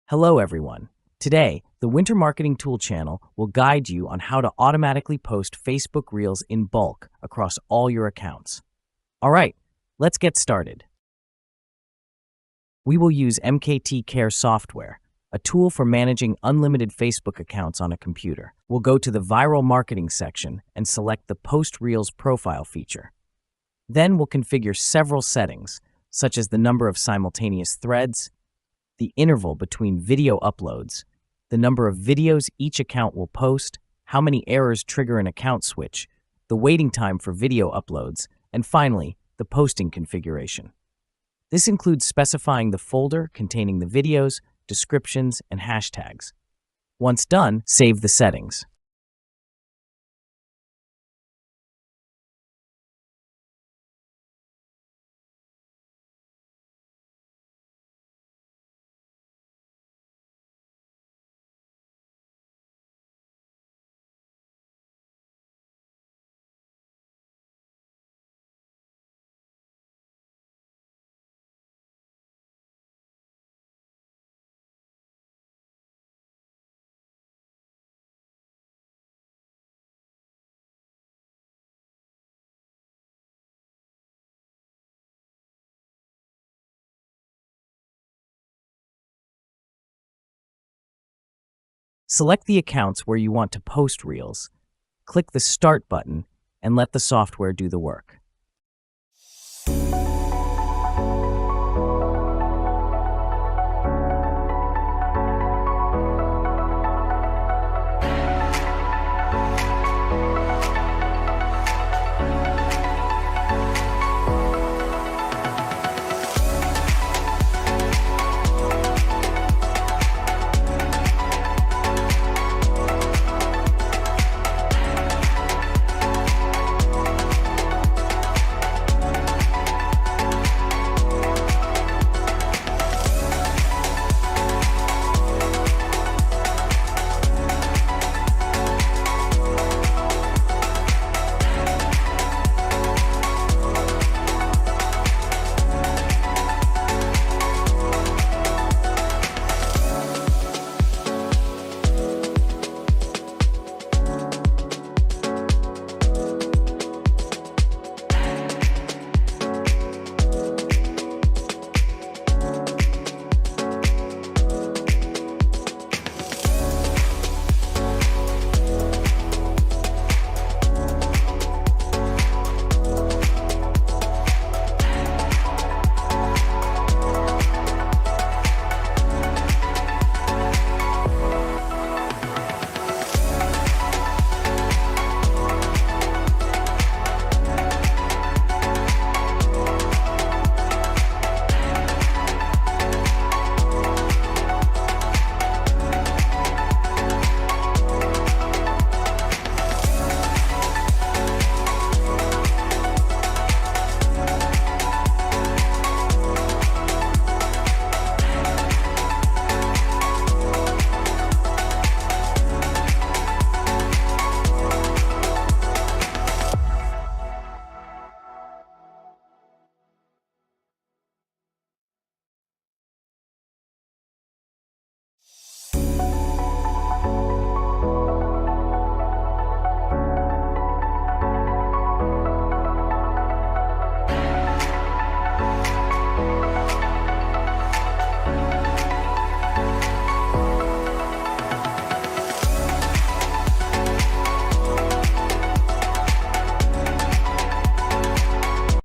Hello, everyone. Today, the Winter Marketing Tool channel will guide you on how to automatically post Facebook Reels in bulk across all your accounts. All right, let's get started. We will use MKT Care software, a tool for managing unlimited Facebook accounts on a computer. We'll go to the Viral Marketing section and select the Post Reels profile feature. Then we'll configure several settings, such as the number of simultaneous threads, the interval between video uploads, the number of videos each account will post, how many errors trigger an account switch, the waiting time for video uploads, and finally, the posting configuration. This includes specifying the folder containing the videos, descriptions, and hashtags. Once done, save the settings. Select the accounts where you want to post Reels, click the Start button, and let the software do the work.